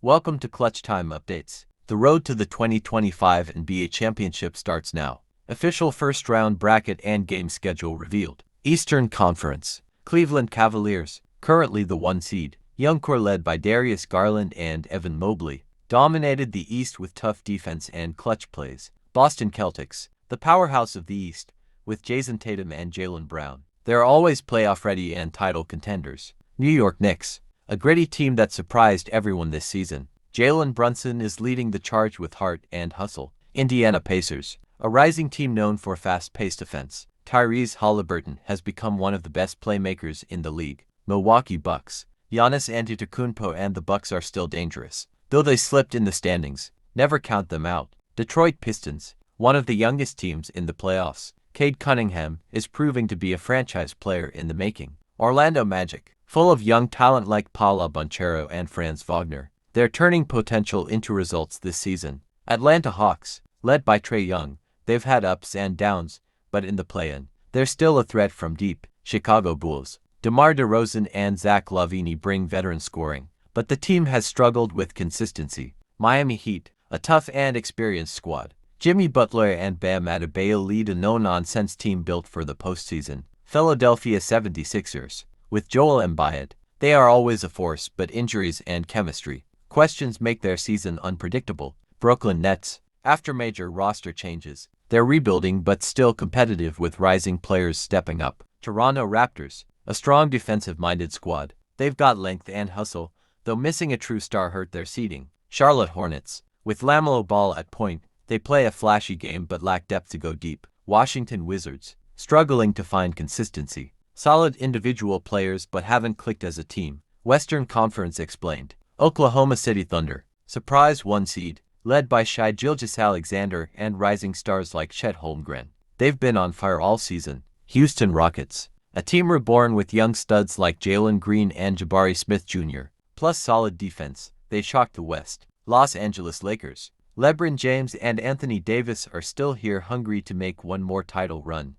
Welcome to Clutch Time Updates. The road to the 2025 NBA Championship starts now. Official first-round bracket and game schedule revealed. Eastern Conference. Cleveland Cavaliers, currently the 1 seed, young core led by Darius Garland and Evan Mobley, dominated the East with tough defense and clutch plays. Boston Celtics, the powerhouse of the East, with Jason Tatum and Jaylen Brown. They're always playoff-ready and title contenders. New York Knicks, a gritty team that surprised everyone this season. Jalen Brunson is leading the charge with heart and hustle. Indiana Pacers, a rising team known for fast-paced offense. Tyrese Haliburton has become one of the best playmakers in the league. Milwaukee Bucks, Giannis Antetokounmpo and the Bucks are still dangerous, though they slipped in the standings. Never count them out. Detroit Pistons, one of the youngest teams in the playoffs. Cade Cunningham is proving to be a franchise player in the making. Orlando Magic, full of young talent like Paolo Banchero and Franz Wagner. They're turning potential into results this season. Atlanta Hawks, led by Trae Young, they've had ups and downs, but in the play-in, they're still a threat from deep. Chicago Bulls, DeMar DeRozan and Zach LaVine bring veteran scoring, but the team has struggled with consistency. Miami Heat, a tough and experienced squad. Jimmy Butler and Bam Adebayo lead a no-nonsense team built for the postseason. Philadelphia 76ers, with Joel Embiid, they are always a force, but injuries and chemistry questions make their season unpredictable. Brooklyn Nets, after major roster changes, they're rebuilding but still competitive with rising players stepping up. Toronto Raptors, a strong defensive-minded squad. They've got length and hustle, though missing a true star hurt their seeding. Charlotte Hornets, with LaMelo Ball at point, they play a flashy game but lack depth to go deep. Washington Wizards, struggling to find consistency. Solid individual players but haven't clicked as a team. Western Conference explained. Oklahoma City Thunder, surprise 1 seed, led by Shai Gilgeous-Alexander and rising stars like Chet Holmgren. They've been on fire all season. Houston Rockets, a team reborn with young studs like Jalen Green and Jabari Smith Jr., plus solid defense. They shocked the West. Los Angeles Lakers, LeBron James and Anthony Davis are still here, hungry to make one more title run.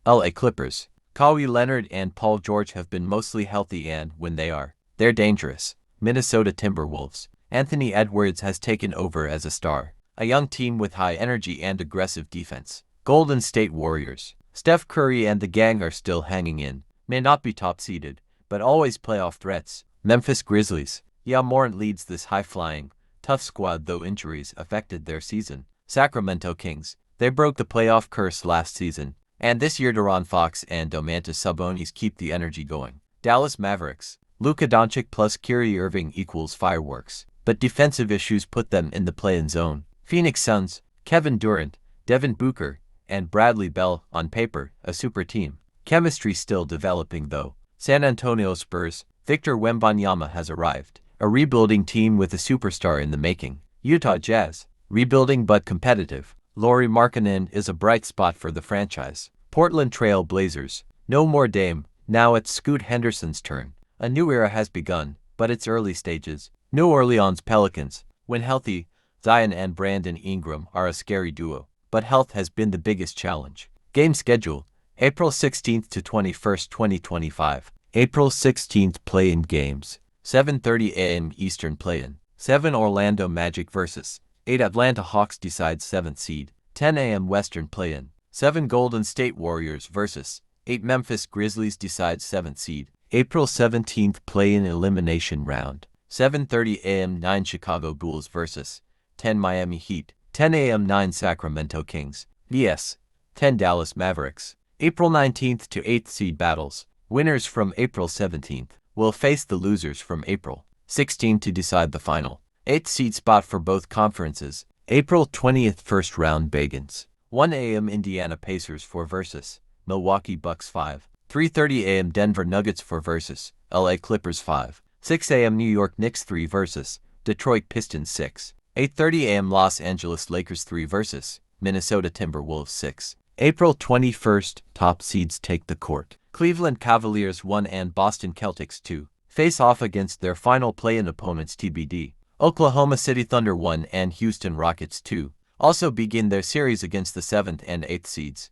LA Clippers, Kawhi Leonard and Paul George have been mostly healthy, and when they are, they're dangerous. Minnesota Timberwolves, Anthony Edwards has taken over as a star, a young team with high energy and aggressive defense. Golden State Warriors, Steph Curry and the gang are still hanging in, may not be top-seeded, but always playoff threats. Memphis Grizzlies, Ja Morant leads this high-flying, tough squad, though injuries affected their season. Sacramento Kings, they broke the playoff curse last season, and this year De'Aaron Fox and Domantas Sabonis keep the energy going. Dallas Mavericks, Luka Doncic plus Kyrie Irving equals fireworks, but defensive issues put them in the play-in zone. Phoenix Suns, Kevin Durant, Devin Booker, and Bradley Beal, on paper, a super team. Chemistry still developing though. San Antonio Spurs, Victor Wembanyama has arrived, a rebuilding team with a superstar in the making. Utah Jazz, rebuilding but competitive. Lauri Markkanen is a bright spot for the franchise. Portland Trail Blazers, no more Dame, now it's Scoot Henderson's turn. A new era has begun, but it's early stages. New Orleans Pelicans, when healthy, Zion and Brandon Ingram are a scary duo, but health has been the biggest challenge. Game schedule, April 16th to 21st, 2025. April 16th play-in games. 7:30 a.m. Eastern play-in. 7 Orlando Magic vs. 8 Atlanta Hawks decides 7th seed. 10 a.m. Western play-in. 7 Golden State Warriors vs. 8 Memphis Grizzlies decides 7th seed. April 17th play-in elimination round. 7:30 a.m. 9 Chicago Bulls vs. 10 Miami Heat. 10 a.m. 9 Sacramento Kings vs. 10 Dallas Mavericks. April 19th to 8th seed battles. Winners from April 17th will face the losers from April 16th to decide the final 8th seed spot for both conferences. April 20th first round begins. 1 a.m. Indiana Pacers 4 vs. Milwaukee Bucks 5. 3:30 a.m. Denver Nuggets 4 vs. LA Clippers 5. 6 a.m. New York Knicks 3 vs. Detroit Pistons 6. 8:30 a.m. Los Angeles Lakers 3 vs. Minnesota Timberwolves 6. April 21st, top seeds take the court. Cleveland Cavaliers 1 and Boston Celtics 2 face off against their final play-in opponents TBD. Oklahoma City Thunder 1 and Houston Rockets 2 also begin their series against the 7th and 8th seeds.